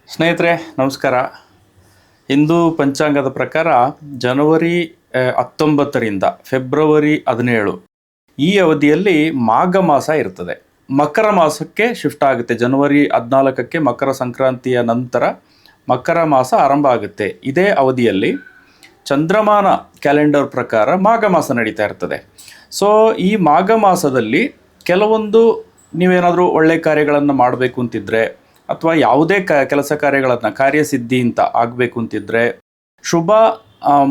ಸ್ನೇಹಿತರೆ ನಮಸ್ಕಾರ. ಹಿಂದೂ ಪಂಚಾಂಗದ ಪ್ರಕಾರ ಜನವರಿ 19ರಿಂದ ಫೆಬ್ರವರಿ 17 ಈ ಅವಧಿಯಲ್ಲಿ ಮಾಘ ಮಾಸ ಇರ್ತದೆ. ಮಕರ ಮಾಸಕ್ಕೆ ಶಿಫ್ಟ್ ಆಗುತ್ತೆ. ಜನವರಿ 14ಕ್ಕೆ ಮಕರ ಸಂಕ್ರಾಂತಿಯ ನಂತರ ಮಕರ ಮಾಸ ಆರಂಭ ಆಗುತ್ತೆ. ಇದೇ ಅವಧಿಯಲ್ಲಿ ಚಂದ್ರಮಾನ ಕ್ಯಾಲೆಂಡರ್ ಪ್ರಕಾರ ಮಾಘ ಮಾಸ ನಡೀತಾ ಇರ್ತದೆ. ಸೊ ಈ ಮಾಘ ಮಾಸದಲ್ಲಿ ಕೆಲವೊಂದು ನೀವೇನಾದರೂ ಒಳ್ಳೆ ಕಾರ್ಯಗಳನ್ನು ಮಾಡಬೇಕು ಅಂತಿದ್ರೆ ಅಥವಾ ಯಾವುದೇ ಕೆಲಸ ಕಾರ್ಯಗಳನ್ನು ಕಾರ್ಯಸಿದ್ಧಿ ಅಂತ ಆಗಬೇಕು ಅಂತಿದ್ರೆ ಶುಭ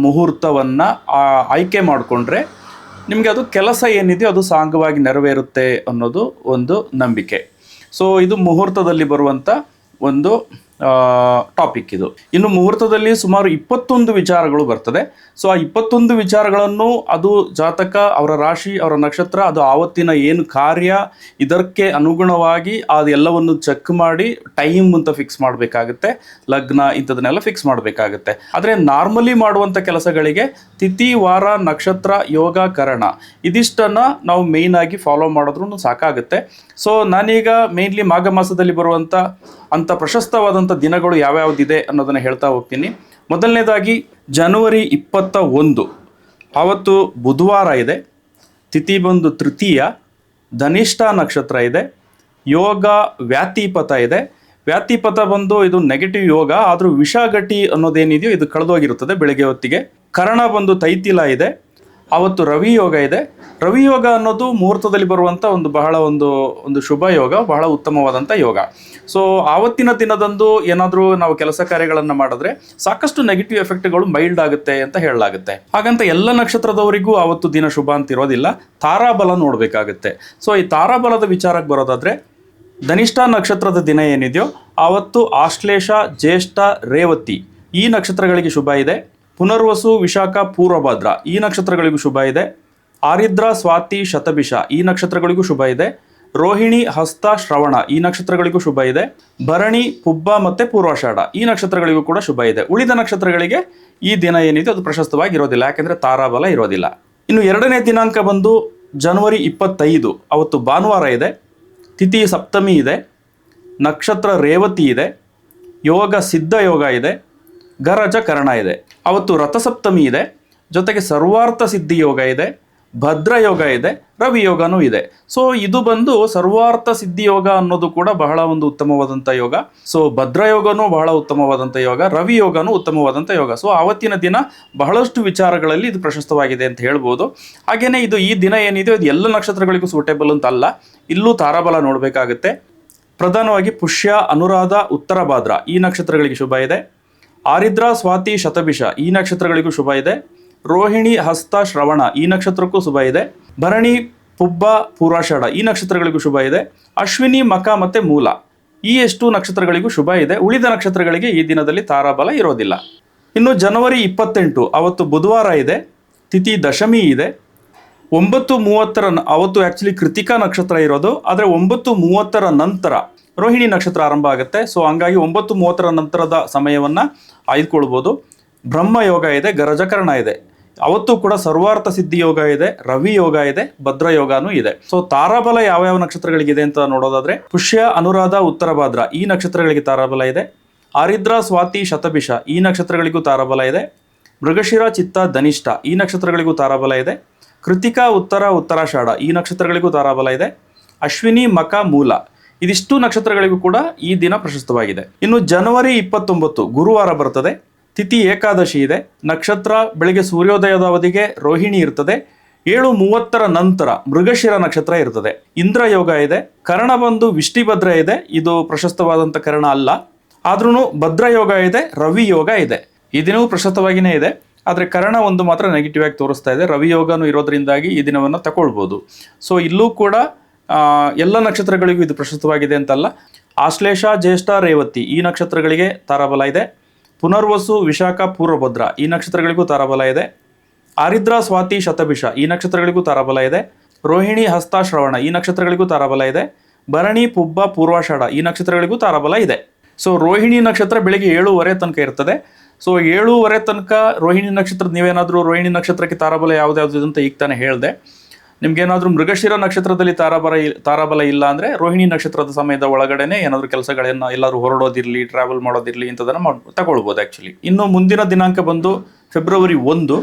ಮುಹೂರ್ತವನ್ನು ಆಯ್ಕೆ ಮಾಡಿಕೊಂಡ್ರೆ ನಿಮಗೆ ಅದು ಕೆಲಸ ಏನಿದೆಯೋ ಅದು ಸಾಂಗವಾಗಿ ನೆರವೇರುತ್ತೆ ಅನ್ನೋದು ಒಂದು ನಂಬಿಕೆ. ಸೊ ಇದು ಮುಹೂರ್ತದಲ್ಲಿ ಬರುವಂಥ ಒಂದು ಟಾಪಿಕ್ ಇದು. ಇನ್ನು ಮುಹೂರ್ತದಲ್ಲಿ ಸುಮಾರು 21 ವಿಚಾರಗಳು ಬರ್ತದೆ. ಸೊ ಆ 21 ವಿಚಾರಗಳನ್ನು ಅದು ಜಾತಕ, ಅವರ ರಾಶಿ, ಅವರ ನಕ್ಷತ್ರ, ಅದು ಆವತ್ತಿನ ಏನು ಕಾರ್ಯ, ಇದಕ್ಕೆ ಅನುಗುಣವಾಗಿ ಅದೆಲ್ಲವನ್ನು ಚೆಕ್ ಮಾಡಿ ಟೈಮ್ ಅಂತ ಫಿಕ್ಸ್ ಮಾಡಬೇಕಾಗುತ್ತೆ. ಲಗ್ನ ಇಂಥದನ್ನೆಲ್ಲ ಫಿಕ್ಸ್ ಮಾಡಬೇಕಾಗುತ್ತೆ. ಆದರೆ ನಾರ್ಮಲಿ ಮಾಡುವಂಥ ಕೆಲಸಗಳಿಗೆ ತಿಥಿ, ವಾರ, ನಕ್ಷತ್ರ, ಯೋಗ, ಕರಣ ಇದಿಷ್ಟನ್ನು ನಾವು ಮೇಯ್ನಾಗಿ ಫಾಲೋ ಮಾಡಿದ್ರೂ ಸಾಕಾಗುತ್ತೆ. ಸೊ ನಾನೀಗ ಮೇನ್ಲಿ ಮಾಘ ಮಾಸದಲ್ಲಿ ಬರುವಂಥ ಅಂಥ ಪ್ರಶಸ್ತವಾದಂಥ ದಿನಗಳು ಯಾವ್ಯಾವುದಿದೆ ಅನ್ನೋದನ್ನು ಹೇಳ್ತಾ ಹೋಗ್ತೀನಿ. ಮೊದಲನೇದಾಗಿ ಜನವರಿ 21 ಆವತ್ತು ಬುಧವಾರ ಇದೆ. ತಿಥಿ ಬಂದು ತೃತೀಯ, ಧನಿಷ್ಠ ನಕ್ಷತ್ರ ಇದೆ, ಯೋಗ ವ್ಯಾತಿಪಥ ಇದೆ. ವ್ಯಾತಿಪಥ ಬಂದು ಇದು ನೆಗೆಟಿವ್ ಯೋಗ, ಆದರೂ ವಿಷಾಗಟಿ ಅನ್ನೋದೇನಿದೆಯೋ ಇದು ಕಳೆದೋಗಿರುತ್ತದೆ ಬೆಳಗ್ಗೆ ಹೊತ್ತಿಗೆ. ಕರ್ಣ ಬಂದು ತೈತಿಲ ಇದೆ. ಆವತ್ತು ರವಿ ಯೋಗ ಇದೆ. ರವಿ ಯೋಗ ಅನ್ನೋದು ಮುಹೂರ್ತದಲ್ಲಿ ಬರುವಂಥ ಒಂದು ಶುಭ ಯೋಗ, ಬಹಳ ಉತ್ತಮವಾದಂಥ ಯೋಗ. ಸೊ ಆವತ್ತಿನ ದಿನದಂದು ಏನಾದರೂ ನಾವು ಕೆಲಸ ಕಾರ್ಯಗಳನ್ನು ಮಾಡಿದ್ರೆ ಸಾಕಷ್ಟು ನೆಗೆಟಿವ್ ಎಫೆಕ್ಟ್ಗಳು ಮೈಲ್ಡ್ ಆಗುತ್ತೆ ಅಂತ ಹೇಳಲಾಗುತ್ತೆ. ಹಾಗಂತ ಎಲ್ಲ ನಕ್ಷತ್ರದವರಿಗೂ ಆವತ್ತು ದಿನ ಶುಭ ಅಂತ ಇರೋದಿಲ್ಲ. ತಾರಾಬಲ ನೋಡಬೇಕಾಗುತ್ತೆ. ಸೊ ಈ ತಾರಾಬಲದ ವಿಚಾರಕ್ಕೆ ಬರೋದಾದರೆ ಧನಿಷ್ಠ ನಕ್ಷತ್ರದ ದಿನ ಏನಿದೆಯೋ ಆವತ್ತು ಆಶ್ಲೇಷ, ಜ್ಯೇಷ್ಠ, ರೇವತಿ ಈ ನಕ್ಷತ್ರಗಳಿಗೆ ಶುಭ ಇದೆ. ಪುನರ್ವಸು, ವಿಶಾಖ, ಪೂರ್ವಭದ್ರ ಈ ನಕ್ಷತ್ರಗಳಿಗೂ ಶುಭ ಇದೆ. ಆರಿದ್ರ, ಸ್ವಾತಿ, ಶತಭಿಷ ಈ ನಕ್ಷತ್ರಗಳಿಗೂ ಶುಭ ಇದೆ. ರೋಹಿಣಿ, ಹಸ್ತ, ಶ್ರವಣ ಈ ನಕ್ಷತ್ರಗಳಿಗೂ ಶುಭ ಇದೆ. ಭರಣಿ, ಪುಬ್ಬ ಮತ್ತು ಪೂರ್ವಾಷಾಢ ಈ ನಕ್ಷತ್ರಗಳಿಗೂ ಕೂಡ ಶುಭ ಇದೆ. ಉಳಿದ ನಕ್ಷತ್ರಗಳಿಗೆ ಈ ದಿನ ಏನಿದೆ ಅದು ಪ್ರಶಸ್ತವಾಗಿರೋದಿಲ್ಲ, ಯಾಕೆಂದರೆ ತಾರಾಬಲ ಇರೋದಿಲ್ಲ. ಇನ್ನು 2ನೇ ದಿನಾಂಕ ಬಂದು ಜನವರಿ 25 ಅವತ್ತು ಭಾನುವಾರ ಇದೆ. ತಿಥಿ ಸಪ್ತಮಿ ಇದೆ. ನಕ್ಷತ್ರ ರೇವತಿ ಇದೆ. ಯೋಗ ಸಿದ್ಧ ಯೋಗ ಇದೆ. ಗರಜ ಕರ್ಣ ಇದೆ. ಅವತ್ತು ರಥಸಪ್ತಮಿ ಇದೆ. ಜೊತೆಗೆ ಸರ್ವಾರ್ಥ ಸಿದ್ಧಿ ಯೋಗ ಇದೆ. ಭದ್ರ ಯೋಗ ಇದೆ. ರವಿ ಯೋಗನೂ ಇದೆ. ಸೊ ಇದು ಬಂದು ಸರ್ವಾರ್ಥ ಸಿದ್ಧಿ ಯೋಗ ಅನ್ನೋದು ಕೂಡ ಬಹಳ ಒಂದು ಉತ್ತಮವಾದಂಥ ಯೋಗ. ಸೊ ಭದ್ರ ಯೋಗನೂ ಬಹಳ ಉತ್ತಮವಾದಂಥ ಯೋಗ, ರವಿ ಯೋಗನೂ ಉತ್ತಮವಾದಂಥ ಯೋಗ. ಸೊ ಆವತ್ತಿನ ದಿನ ಬಹಳಷ್ಟು ವಿಚಾರಗಳಲ್ಲಿ ಇದು ಪ್ರಶಸ್ತವಾಗಿದೆ ಅಂತ ಹೇಳ್ಬೋದು. ಹಾಗೆಯೇ ಇದು ಈ ದಿನ ಏನಿದೆ ಅದು ಎಲ್ಲ ನಕ್ಷತ್ರಗಳಿಗೂ ಸೂಟೇಬಲ್ ಅಂತ ಅಲ್ಲ. ಇಲ್ಲೂ ತಾರಾಬಲ ನೋಡಬೇಕಾಗುತ್ತೆ. ಪ್ರಧಾನವಾಗಿ ಪುಷ್ಯ, ಅನುರಾಧ, ಉತ್ತರ ಭಾದ್ರ ಈ ನಕ್ಷತ್ರಗಳಿಗೆ ಶುಭ ಇದೆ. ಆರಿದ್ರ, ಸ್ವಾತಿ, ಶತಭಿಷ ಈ ನಕ್ಷತ್ರಗಳಿಗೂ ಶುಭ ಇದೆ. ರೋಹಿಣಿ, ಹಸ್ತ, ಶ್ರವಣ ಈ ನಕ್ಷತ್ರಕ್ಕೂ ಶುಭ ಇದೆ. ಭರಣಿ, ಪುಬ್ಬ, ಪೂರ್ವಾಷಾಢ ಈ ನಕ್ಷತ್ರಗಳಿಗೂ ಶುಭ ಇದೆ. ಅಶ್ವಿನಿ, ಮಕ ಮತ್ತು ಮೂಲ ಈ ಎಷ್ಟು ನಕ್ಷತ್ರಗಳಿಗೂ ಶುಭ ಇದೆ. ಉಳಿದ ನಕ್ಷತ್ರಗಳಿಗೆ ಈ ದಿನದಲ್ಲಿ ತಾರಾಬಲ ಇರೋದಿಲ್ಲ. ಇನ್ನು ಜನವರಿ 28 ಅವತ್ತು ಬುಧವಾರ ಇದೆ. ತಿಥಿ ದಶಮಿ ಇದೆ. 9:30 ಅವತ್ತು ಆ್ಯಕ್ಚುಲಿ ಕೃತಿಕಾ ನಕ್ಷತ್ರ ಇರೋದು, ಆದರೆ 9:30 ನಂತರ ರೋಹಿಣಿ ನಕ್ಷತ್ರ ಆರಂಭ ಆಗುತ್ತೆ. ಸೊ ಹಂಗಾಗಿ 9:30 ನಂತರದ ಸಮಯವನ್ನು ಆಯ್ದುಕೊಳ್ಬೋದು. ಬ್ರಹ್ಮ ಯೋಗ ಇದೆ. ಗರಜಕರ್ಣ ಇದೆ. ಅವತ್ತು ಕೂಡ ಸರ್ವಾರ್ಥ ಸಿದ್ಧಿ ಯೋಗ ಇದೆ. ರವಿ ಯೋಗ ಇದೆ. ಭದ್ರ ಯೋಗನೂ ಇದೆ. ಸೊ ತಾರಾಬಲ ಯಾವ್ಯಾವ ನಕ್ಷತ್ರಗಳಿಗಿದೆ ಅಂತ ನೋಡೋದಾದ್ರೆ ಪುಷ್ಯ, ಅನುರಾಧ, ಉತ್ತರ ಭಾದ್ರ ಈ ನಕ್ಷತ್ರಗಳಿಗೆ ತಾರಾಬಲ ಇದೆ. ಆರಿದ್ರ, ಸ್ವಾತಿ, ಶತಭಿಷ ಈ ನಕ್ಷತ್ರಗಳಿಗೂ ತಾರಾಬಲ ಇದೆ. ಮೃಗಶಿರ, ಚಿತ್ತ, ಧನಿಷ್ಠ ಈ ನಕ್ಷತ್ರಗಳಿಗೂ ತಾರಾಬಲ ಇದೆ. ಕೃತಿಕಾ, ಉತ್ತರ, ಉತ್ತರಾಷಾಢ ಈ ನಕ್ಷತ್ರಗಳಿಗೂ ತಾರಾಬಲ ಇದೆ. ಅಶ್ವಿನಿ, ಮಕ, ಮೂಲ ಇದಿಷ್ಟು ನಕ್ಷತ್ರಗಳಿಗೂ ಕೂಡ ಈ ದಿನ ಪ್ರಶಸ್ತವಾಗಿದೆ. ಇನ್ನು ಜನವರಿ 29 ಗುರುವಾರ ಬರ್ತದೆ. ತಿಥಿ ಏಕಾದಶಿ ಇದೆ. ನಕ್ಷತ್ರ ಬೆಳಗ್ಗೆ ಸೂರ್ಯೋದಯದ ಅವಧಿಗೆ ರೋಹಿಣಿ ಇರ್ತದೆ. 7:30 ನಂತರ ಮೃಗಶಿರ ನಕ್ಷತ್ರ ಇರ್ತದೆ. ಇಂದ್ರ ಯೋಗ ಇದೆ. ಕರ್ಣ ಬಂದು ವಿಷ್ಟಿಭದ್ರ ಇದೆ. ಇದು ಪ್ರಶಸ್ತವಾದಂಥ ಕರ್ಣ ಅಲ್ಲ, ಆದ್ರೂ ಭದ್ರ ಯೋಗ ಇದೆ. ರವಿ ಯೋಗ ಇದೆ. ಈ ದಿನವೂ ಪ್ರಶಸ್ತವಾಗಿಯೇ ಇದೆ. ಆದರೆ ಕರ್ಣ ಒಂದು ಮಾತ್ರ ನೆಗೆಟಿವ್ ಆಗಿ ತೋರಿಸ್ತಾ ಇದೆ. ರವಿ ಯೋಗನೂ ಇರೋದ್ರಿಂದಾಗಿ ಈ ದಿನವನ್ನು ತಗೊಳ್ಬೋದು. ಸೊ ಇಲ್ಲೂ ಕೂಡ ಎಲ್ಲ ನಕ್ಷತ್ರಗಳಿಗೂ ಇದು ಪ್ರಶಸ್ತವಾಗಿದೆ ಅಂತಲ್ಲ. ಆಶ್ಲೇಷ, ಜ್ಯೇಷ್ಠ, ರೇವತಿ ಈ ನಕ್ಷತ್ರಗಳಿಗೆ ತಾರಾಬಲ ಇದೆ. ಪುನರ್ವಸು, ವಿಶಾಖ, ಪೂರ್ವಭದ್ರ ಈ ನಕ್ಷತ್ರಗಳಿಗೂ ತಾರಾಬಲ ಇದೆ. ಆರಿದ್ರ, ಸ್ವಾತಿ, ಶತಭಿಷ ಈ ನಕ್ಷತ್ರಗಳಿಗೂ ತಾರಾಬಲ ಇದೆ. ರೋಹಿಣಿ, ಹಸ್ತ, ಶ್ರವಣ ಈ ನಕ್ಷತ್ರಗಳಿಗೂ ತಾರಾಬಲ ಇದೆ. ಭರಣಿ, ಪುಬ್ಬ, ಪೂರ್ವಾಷಾಢ ಈ ನಕ್ಷತ್ರಗಳಿಗೂ ತಾರಾಬಲ ಇದೆ. ಸೊ ರೋಹಿಣಿ ನಕ್ಷತ್ರ ಬೆಳಗ್ಗೆ 7:30 ತನಕ ಇರ್ತದೆ. ಸೊ 7:30 ತನಕ ರೋಹಿಣಿ ನಕ್ಷತ್ರ, ನೀವೇನಾದರೂ ರೋಹಿಣಿ ನಕ್ಷತ್ರಕ್ಕೆ ತಾರಾಬಲ ಯಾವ್ದು ಅಂತ ಈಗ ತಾನೇ ಹೇಳಿದೆ. ನಿಮ್ಗೇನಾದ್ರೂ ಮೃಗಶಿರ ನಕ್ಷತ್ರದಲ್ಲಿ ತಾರಾಬಲ ಇಲ್ಲ ಅಂದ್ರೆ ರೋಹಿಣಿ ನಕ್ಷತ್ರದ ಸಮಯದ ಒಳಗಡೆನೆ ಏನಾದ್ರು ಕೆಲಸಗಳನ್ನ ಎಲ್ಲಾದ್ರೂ ಹೊರಡೋದಿರ್ಲಿ, ಟ್ರಾವೆಲ್ ಮಾಡೋದಿರ್ಲಿ ಇಂಥದನ್ನ ತಗೊಳ್ಬೋದು ಆಕ್ಚುಲಿ. ಇನ್ನು ಮುಂದಿನ ದಿನಾಂಕ ಬಂದು ಫೆಬ್ರವರಿ 1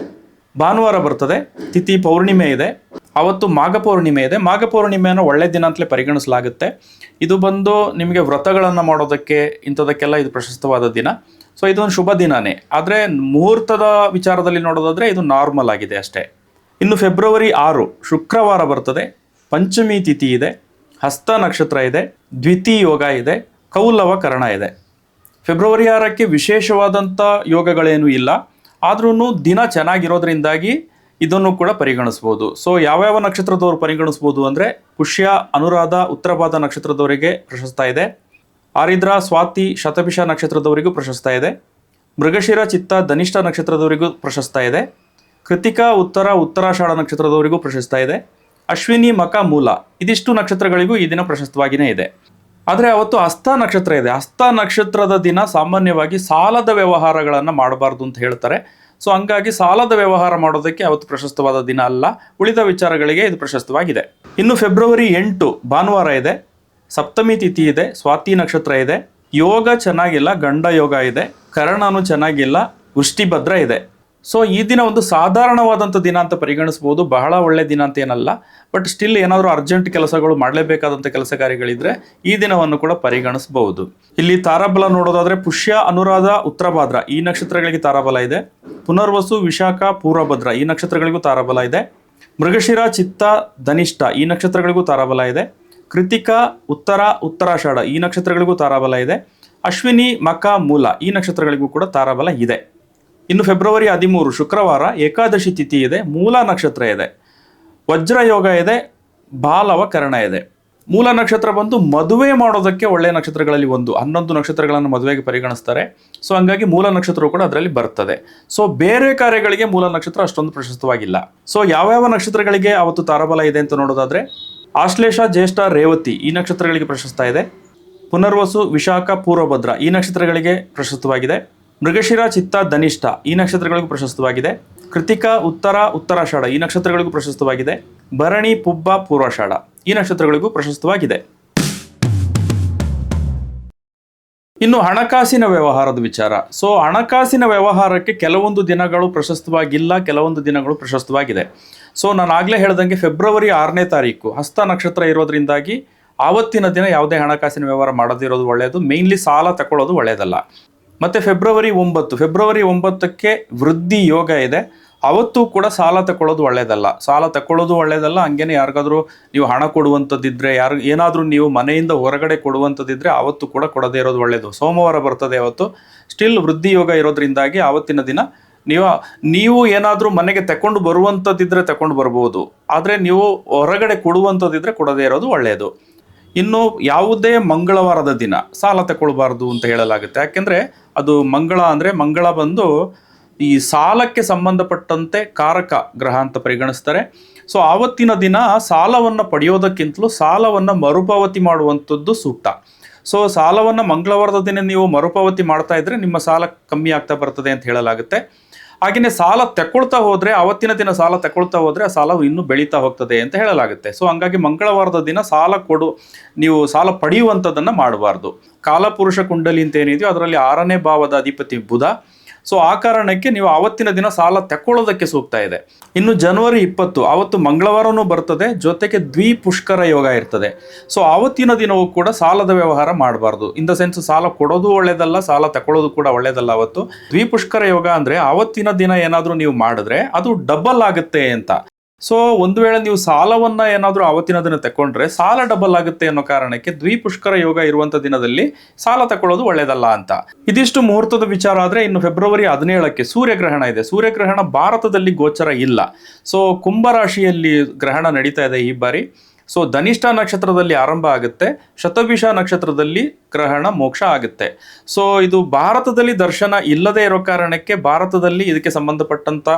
ಭಾನುವಾರ ಬರ್ತದೆ. ತಿಥಿ ಪೌರ್ಣಿಮೆ ಇದೆ. ಅವತ್ತು ಮಾಘ ಪೌರ್ಣಿಮೆ ಇದೆ. ಮಾಘ ಪೌರ್ಣಿಮೆಯನ್ನು ಒಳ್ಳೆ ದಿನ ಅಂತಲೇ ಪರಿಗಣಿಸಲಾಗುತ್ತೆ. ಇದು ಬಂದು ನಿಮಗೆ ವ್ರತಗಳನ್ನು ಮಾಡೋದಕ್ಕೆ ಇಂಥದಕ್ಕೆಲ್ಲ ಇದು ಪ್ರಶಸ್ತವಾದ ದಿನ. ಸೊ ಇದೊಂದು ಶುಭ ದಿನನೇ. ಆದರೆ ಮುಹೂರ್ತದ ವಿಚಾರದಲ್ಲಿ ನೋಡೋದಾದ್ರೆ ಇದು ನಾರ್ಮಲ್ ಆಗಿದೆ ಅಷ್ಟೇ. ಇನ್ನು ಫೆಬ್ರವರಿ 6 ಶುಕ್ರವಾರ ಬರ್ತದೆ. ಪಂಚಮಿ ತಿಥಿ ಇದೆ. ಹಸ್ತ ನಕ್ಷತ್ರ ಇದೆ. ದ್ವಿತೀಯ ಯೋಗ ಇದೆ. ಕೌಲವ ಕರ್ಣ ಇದೆ. ಫೆಬ್ರವರಿ 6ಕ್ಕೆ ವಿಶೇಷವಾದಂಥ ಯೋಗಗಳೇನೂ ಇಲ್ಲ. ಆದ್ರೂ ದಿನ ಚೆನ್ನಾಗಿರೋದ್ರಿಂದಾಗಿ ಇದನ್ನು ಕೂಡ ಪರಿಗಣಿಸ್ಬೋದು. ಸೊ ಯಾವ್ಯಾವ ನಕ್ಷತ್ರದವರು ಪರಿಗಣಿಸ್ಬೋದು ಅಂದರೆ ಪುಷ್ಯ, ಅನುರಾಧ, ಉತ್ತರಭಾದ ನಕ್ಷತ್ರದವರಿಗೆ ಪ್ರಶಸ್ತ ಇದೆ. ಆರಿದ್ರ, ಸ್ವಾತಿ, ಶತಭಿಷ ನಕ್ಷತ್ರದವರಿಗೂ ಪ್ರಶಸ್ತ ಇದೆ. ಮೃಗಶಿರ, ಚಿತ್ತ, ಧನಿಷ್ಠ ನಕ್ಷತ್ರದವರಿಗೂ ಪ್ರಶಸ್ತ ಇದೆ. ಕೃತಿಕಾ, ಉತ್ತರಾಷಾಢ ನಕ್ಷತ್ರದವರಿಗೂ ಪ್ರಶಸ್ತ ಇದೆ. ಅಶ್ವಿನಿ, ಮಕ, ಮೂಲ ಇದಿಷ್ಟು ನಕ್ಷತ್ರಗಳಿಗೂ ಈ ದಿನ ಪ್ರಶಸ್ತವಾಗಿಯೇ ಇದೆ. ಆದರೆ ಅವತ್ತು ಹಸ್ತ ನಕ್ಷತ್ರ ಇದೆ. ಹಸ್ತ ನಕ್ಷತ್ರದ ದಿನ ಸಾಮಾನ್ಯವಾಗಿ ಸಾಲದ ವ್ಯವಹಾರಗಳನ್ನು ಮಾಡಬಾರ್ದು ಅಂತ ಹೇಳ್ತಾರೆ. ಸೊ ಹಂಗಾಗಿ ಸಾಲದ ವ್ಯವಹಾರ ಮಾಡೋದಕ್ಕೆ ಅವತ್ತು ಪ್ರಶಸ್ತವಾದ ದಿನ ಅಲ್ಲ. ಉಳಿದ ವಿಚಾರಗಳಿಗೆ ಇದು ಪ್ರಶಸ್ತವಾಗಿದೆ. ಇನ್ನು ಫೆಬ್ರವರಿ 8 ಭಾನುವಾರ ಇದೆ. ಸಪ್ತಮಿ ತಿಥಿ ಇದೆ. ಸ್ವಾತಿ ನಕ್ಷತ್ರ ಇದೆ. ಯೋಗ ಚೆನ್ನಾಗಿಲ್ಲ, ಗಂಡ ಯೋಗ ಇದೆ. ಕರ್ಣನು ಚೆನ್ನಾಗಿಲ್ಲ, ವೃಷ್ಟಿಭದ್ರ ಇದೆ. ಸೊ ಈ ದಿನ ಒಂದು ಸಾಧಾರಣವಾದಂಥ ದಿನ ಅಂತ ಪರಿಗಣಿಸ್ಬೋದು. ಬಹಳ ಒಳ್ಳೆ ದಿನ ಅಂತ ಏನಲ್ಲ. ಬಟ್ ಸ್ಟಿಲ್ ಏನಾದರೂ ಅರ್ಜೆಂಟ್ ಕೆಲಸಗಳು ಮಾಡಲೇಬೇಕಾದಂಥ ಕೆಲಸ ಕಾರ್ಯಗಳಿದ್ರೆ ಈ ದಿನವನ್ನು ಕೂಡ ಪರಿಗಣಿಸಬಹುದು. ಇಲ್ಲಿ ತಾರಾಬಲ ನೋಡೋದಾದ್ರೆ ಪುಷ್ಯ, ಅನುರಾಧ, ಉತ್ತರಭಾದ್ರ ಈ ನಕ್ಷತ್ರಗಳಿಗೆ ತಾರಾಬಲ ಇದೆ. ಪುನರ್ವಸು, ವಿಶಾಖ, ಪೂರ್ವಭದ್ರ ಈ ನಕ್ಷತ್ರಗಳಿಗೂ ತಾರಾಬಲ ಇದೆ. ಮೃಗಶಿರ, ಚಿತ್ತ, ಧನಿಷ್ಠ ಈ ನಕ್ಷತ್ರಗಳಿಗೂ ತಾರಾಬಲ ಇದೆ. ಕೃತಿಕಾ, ಉತ್ತರಾಷಾಢ ಈ ನಕ್ಷತ್ರಗಳಿಗೂ ತಾರಾಬಲ ಇದೆ. ಅಶ್ವಿನಿ, ಮಕ, ಮೂಲ ಈ ನಕ್ಷತ್ರಗಳಿಗೂ ಕೂಡ ತಾರಾಬಲ ಇದೆ. ಇನ್ನು ಫೆಬ್ರವರಿ 13 ಶುಕ್ರವಾರ ಏಕಾದಶಿ ತಿಥಿ ಇದೆ. ಮೂಲ ನಕ್ಷತ್ರ ಇದೆ. ವಜ್ರ ಯೋಗ ಇದೆ. ಬಾಲವ ಕರ್ಣ ಇದೆ. ಮೂಲ ನಕ್ಷತ್ರ ಬಂದು ಮದುವೆ ಮಾಡೋದಕ್ಕೆ ಒಳ್ಳೆಯ ನಕ್ಷತ್ರಗಳಲ್ಲಿ ಒಂದು. 11 ನಕ್ಷತ್ರಗಳನ್ನು ಮದುವೆಗೆ ಪರಿಗಣಿಸ್ತಾರೆ. ಸೊ ಹಂಗಾಗಿ ಮೂಲ ನಕ್ಷತ್ರವು ಕೂಡ ಅದರಲ್ಲಿ ಬರ್ತದೆ. ಸೊ ಬೇರೆ ಕಾರ್ಯಗಳಿಗೆ ಮೂಲ ನಕ್ಷತ್ರ ಅಷ್ಟೊಂದು ಪ್ರಶಸ್ತವಾಗಿಲ್ಲ. ಸೊ ಯಾವ್ಯಾವ ನಕ್ಷತ್ರಗಳಿಗೆ ಅವತ್ತು ತಾರಾಬಲ ಇದೆ ಅಂತ ನೋಡೋದಾದ್ರೆ ಆಶ್ಲೇಷ, ಜ್ಯೇಷ್ಠ, ರೇವತಿ ಈ ನಕ್ಷತ್ರಗಳಿಗೆ ಪ್ರಶಸ್ತ ಇದೆ. ಪುನರ್ವಸು, ವಿಶಾಖ, ಪೂರ್ವಭದ್ರ ಈ ನಕ್ಷತ್ರಗಳಿಗೆ ಪ್ರಶಸ್ತವಾಗಿದೆ. ಮೃಗಶಿರ, ಚಿತ್ತ, ಧನಿಷ್ಠ ಈ ನಕ್ಷತ್ರಗಳಿಗೂ ಪ್ರಶಸ್ತವಾಗಿದೆ. ಕೃತಿಕಾ, ಉತ್ತರಾಷಾಢ ಈ ನಕ್ಷತ್ರಗಳಿಗೂ ಪ್ರಶಸ್ತವಾಗಿದೆ. ಭರಣಿ, ಪುಬ್ಬ, ಪೂರ್ವಾಷಾಢ ಈ ನಕ್ಷತ್ರಗಳಿಗೂ ಪ್ರಶಸ್ತವಾಗಿದೆ. ಇನ್ನು ಹಣಕಾಸಿನ ವ್ಯವಹಾರದ ವಿಚಾರ. ಸೊ ಹಣಕಾಸಿನ ವ್ಯವಹಾರಕ್ಕೆ ಕೆಲವೊಂದು ದಿನಗಳು ಪ್ರಶಸ್ತವಾಗಿಲ್ಲ, ಕೆಲವೊಂದು ದಿನಗಳು ಪ್ರಶಸ್ತವಾಗಿದೆ. ಸೊ ನಾನು ಆಗಲೇ ಹೇಳ್ದಂಗೆ ಫೆಬ್ರವರಿ 6ನೇ ತಾರೀಕು ಹಸ್ತ ನಕ್ಷತ್ರ ಇರೋದ್ರಿಂದಾಗಿ ಆವತ್ತಿನ ದಿನ ಯಾವುದೇ ಹಣಕಾಸಿನ ವ್ಯವಹಾರ ಮಾಡದಿರೋದು ಒಳ್ಳೆಯದು. ಮೇನ್ಲಿ ಸಾಲ ತಗೊಳ್ಳೋದು ಒಳ್ಳೆಯದಲ್ಲ. ಮತ್ತು ಫೆಬ್ರವರಿ 9ಕ್ಕೆ ವೃದ್ಧಿ ಯೋಗ ಇದೆ. ಅವತ್ತು ಕೂಡ ಸಾಲ ತಗೊಳ್ಳೋದು ಒಳ್ಳೆಯದಲ್ಲ. ಸಾಲ ತಗೊಳ್ಳೋದು ಒಳ್ಳೆಯದಲ್ಲ. ಹಂಗೇನೆ ಯಾರಿಗಾದ್ರೂ ನೀವು ಹಣ ಕೊಡುವಂಥದ್ದಿದ್ರೆ, ಏನಾದರೂ ನೀವು ಮನೆಯಿಂದ ಹೊರಗಡೆ ಕೊಡುವಂಥದ್ದಿದ್ರೆ ಅವತ್ತು ಕೂಡ ಕೊಡದೇ ಇರೋದು ಒಳ್ಳೆಯದು. ಸೋಮವಾರ ಬರ್ತದೆ ಅವತ್ತು. ಸ್ಟಿಲ್ ವೃದ್ಧಿ ಯೋಗ ಇರೋದ್ರಿಂದಾಗಿ ಆವತ್ತಿನ ದಿನ ನೀವು ಏನಾದರೂ ಮನೆಗೆ ತಗೊಂಡು ಬರುವಂಥದ್ದಿದ್ರೆ ತಗೊಂಡು ಬರ್ಬೋದು. ಆದರೆ ನೀವು ಹೊರಗಡೆ ಕೊಡುವಂಥದ್ದಿದ್ರೆ ಕೊಡದೇ ಇರೋದು ಒಳ್ಳೆಯದು. ಇನ್ನು ಯಾವುದೇ ಮಂಗಳವಾರದ ದಿನ ಸಾಲ ತಗೊಳ್ಬಾರ್ದು ಅಂತ ಹೇಳಲಾಗುತ್ತೆ. ಯಾಕೆಂದರೆ ಅದು ಮಂಗಳ ಬಂದು ಈ ಸಾಲಕ್ಕೆ ಸಂಬಂಧಪಟ್ಟಂತೆ ಕಾರಕ ಗ್ರಹ ಅಂತ ಪರಿಗಣಿಸ್ತಾರೆ. ಸೊ ಆವತ್ತಿನ ದಿನ ಸಾಲವನ್ನು ಪಡೆಯೋದಕ್ಕಿಂತಲೂ ಸಾಲವನ್ನು ಮರುಪಾವತಿ ಮಾಡುವಂಥದ್ದು ಸೂಕ್ತ. ಸೊ ಸಾಲವನ್ನು ಮಂಗಳವಾರದ ದಿನ ನೀವು ಮರುಪಾವತಿ ಮಾಡ್ತಾ ಇದ್ರೆ ನಿಮ್ಮ ಸಾಲ ಕಮ್ಮಿ ಆಗ್ತಾ ಬರ್ತದೆ ಅಂತ ಹೇಳಲಾಗುತ್ತೆ. ಹಾಗೆಯೇ ಸಾಲ ತಗೊಳ್ತಾ ಹೋದರೆ, ಆವತ್ತಿನ ದಿನ ಸಾಲ ತಗೊಳ್ತಾ ಹೋದರೆ ಆ ಸಾಲ ಇನ್ನೂ ಬೆಳೀತಾ ಹೋಗ್ತದೆ ಅಂತ ಹೇಳಲಾಗುತ್ತೆ. ಸೊ ಹಂಗಾಗಿ ಮಂಗಳವಾರದ ದಿನ ನೀವು ಸಾಲ ಪಡೆಯುವಂಥದ್ದನ್ನು ಮಾಡಬಾರ್ದು. ಕಾಲಪುರುಷ ಕುಂಡಲಿ ಅಂತ ಏನಿದೆಯೋ ಅದರಲ್ಲಿ 6ನೇ ಭಾವದ ಅಧಿಪತಿ ಬುಧ. ಸೊ ಆ ಕಾರಣಕ್ಕೆ ನೀವು ಆವತ್ತಿನ ದಿನ ಸಾಲ ತಗೊಳ್ಳೋದಕ್ಕೆ ಸೂಕ್ತ ಇದೆ. ಇನ್ನು ಜನವರಿ 20 ಆವತ್ತು ಮಂಗಳವಾರನೂ ಬರ್ತದೆ, ಜೊತೆಗೆ ದ್ವಿಪುಷ್ಕರ ಯೋಗ ಇರ್ತದೆ. ಸೊ ಆವತ್ತಿನ ದಿನವೂ ಕೂಡ ಸಾಲದ ವ್ಯವಹಾರ ಮಾಡಬಾರ್ದು. ಇನ್ ದ ಸೆನ್ಸ್ ಸಾಲ ಕೊಡೋದು ಒಳ್ಳೇದಲ್ಲ, ಸಾಲ ತಗೊಳ್ಳೋದು ಕೂಡ ಒಳ್ಳೇದಲ್ಲ. ಅವತ್ತು ದ್ವಿಪುಷ್ಕರ ಯೋಗ ಅಂದರೆ ಆವತ್ತಿನ ದಿನ ಏನಾದರೂ ನೀವು ಮಾಡಿದ್ರೆ ಅದು ಡಬಲ್ ಆಗುತ್ತೆ ಅಂತ. ಸೊ ಒಂದು ವೇಳೆ ನೀವು ಸಾಲವನ್ನು ಏನಾದರೂ ಆವತ್ತಿನ ದಿನ ತಗೊಂಡ್ರೆ ಸಾಲ ಡಬಲ್ ಆಗುತ್ತೆ ಅನ್ನೋ ಕಾರಣಕ್ಕೆ ದ್ವಿಪುಷ್ಕರ ಯೋಗ ಇರುವಂಥ ದಿನದಲ್ಲಿ ಸಾಲ ತಗೊಳ್ಳೋದು ಒಳ್ಳೆಯದಲ್ಲ ಅಂತ. ಇದಿಷ್ಟು ಮುಹೂರ್ತದ ವಿಚಾರ. ಆದರೆ ಇನ್ನು ಫೆಬ್ರವರಿ 17ಕ್ಕೆ ಸೂರ್ಯಗ್ರಹಣ ಇದೆ. ಸೂರ್ಯಗ್ರಹಣ ಭಾರತದಲ್ಲಿ ಗೋಚರ ಇಲ್ಲ. ಸೊ ಕುಂಭರಾಶಿಯಲ್ಲಿ ಗ್ರಹಣ ನಡೀತಾ ಇದೆ ಈ ಬಾರಿ. ಸೊ ಧನಿಷ್ಠ ನಕ್ಷತ್ರದಲ್ಲಿ ಆರಂಭ ಆಗುತ್ತೆ, ಶತಭಿಷ ನಕ್ಷತ್ರದಲ್ಲಿ ಗ್ರಹಣ ಮೋಕ್ಷ ಆಗುತ್ತೆ. ಸೊ ಇದು ಭಾರತದಲ್ಲಿ ದರ್ಶನ ಇಲ್ಲದೆ ಇರೋ ಕಾರಣಕ್ಕೆ ಭಾರತದಲ್ಲಿ ಇದಕ್ಕೆ ಸಂಬಂಧಪಟ್ಟಂಥ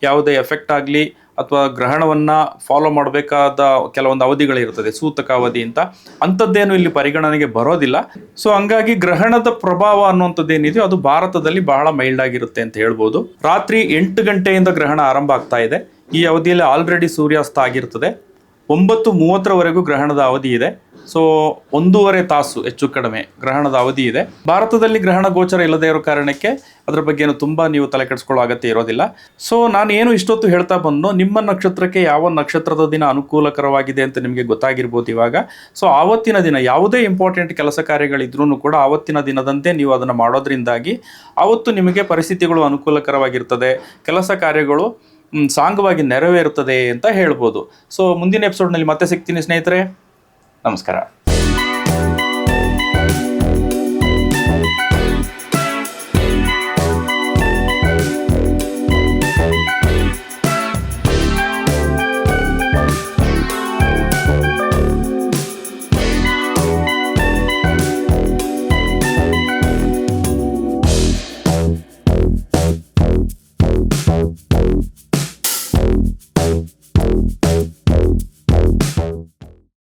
ಯಾವುದೇ ಎಫೆಕ್ಟ್ ಆಗಲಿ ಅಥವಾ ಗ್ರಹಣವನ್ನು ಫಾಲೋ ಮಾಡಬೇಕಾದ ಕೆಲವೊಂದು ಅವಧಿಗಳಿರ್ತದೆ, ಸೂತಕ ಅವಧಿ ಅಂತ, ಅಂಥದ್ದೇನು ಇಲ್ಲಿ ಪರಿಗಣನೆಗೆ ಬರೋದಿಲ್ಲ. ಸೊ ಹಂಗಾಗಿ ಗ್ರಹಣದ ಪ್ರಭಾವ ಅನ್ನುವಂಥದ್ದೇನಿದೆಯೋ ಅದು ಭಾರತದಲ್ಲಿ ಬಹಳ ಮೈಲ್ಡ್ ಆಗಿರುತ್ತೆ ಅಂತ ಹೇಳ್ಬೋದು. ರಾತ್ರಿ 8 ಗಂಟೆಯಿಂದ ಗ್ರಹಣ ಆರಂಭ ಆಗ್ತಾ ಇದೆ. ಈ ಅವಧಿಯಲ್ಲಿ ಆಲ್ರೆಡಿ ಸೂರ್ಯಾಸ್ತ ಆಗಿರ್ತದೆ. 9:30 ಗ್ರಹಣದ ಅವಧಿ ಇದೆ. ಸೊ 1.5 ತಾಸು ಹೆಚ್ಚು ಕಡಿಮೆ ಗ್ರಹಣದ ಅವಧಿ ಇದೆ. ಭಾರತದಲ್ಲಿ ಗ್ರಹಣ ಗೋಚರ ಇಲ್ಲದೇ ಇರೋ ಕಾರಣಕ್ಕೆ ಅದರ ಬಗ್ಗೆ ತುಂಬ ನೀವು ತಲೆ ಕೆಡಿಸ್ಕೊಳ್ಳೋ ಅಗತ್ಯ ಇರೋದಿಲ್ಲ. ಸೊ ನಾನು ಏನು ಇಷ್ಟೊತ್ತು ಹೇಳ್ತಾ ಬಂದು ನಿಮ್ಮ ನಕ್ಷತ್ರಕ್ಕೆ ಯಾವ ನಕ್ಷತ್ರದ ದಿನ ಅನುಕೂಲಕರವಾಗಿದೆ ಅಂತ ನಿಮಗೆ ಗೊತ್ತಾಗಿರ್ಬೋದು ಇವಾಗ. ಸೊ ಆವತ್ತಿನ ದಿನ ಯಾವುದೇ ಇಂಪಾರ್ಟೆಂಟ್ ಕೆಲಸ ಕಾರ್ಯಗಳಿದ್ರೂ ಕೂಡ ಆವತ್ತಿನ ದಿನದಂತೆ ನೀವು ಅದನ್ನು ಮಾಡೋದ್ರಿಂದಾಗಿ ಆವತ್ತು ನಿಮಗೆ ಪರಿಸ್ಥಿತಿಗಳು ಅನುಕೂಲಕರವಾಗಿರ್ತದೆ, ಕೆಲಸ ಕಾರ್ಯಗಳು ಸಾಂಗವಾಗಿ ನೆರವೇರುತ್ತದೆ ಅಂತ ಹೇಳ್ಬೋದು. ಸೊ ಮುಂದಿನ ಎಪಿಸೋಡ್ನಲ್ಲಿ ಮತ್ತೆ ಸಿಗ್ತೀನಿ ಸ್ನೇಹಿತರೆ. ನಮಸ್ಕಾರ.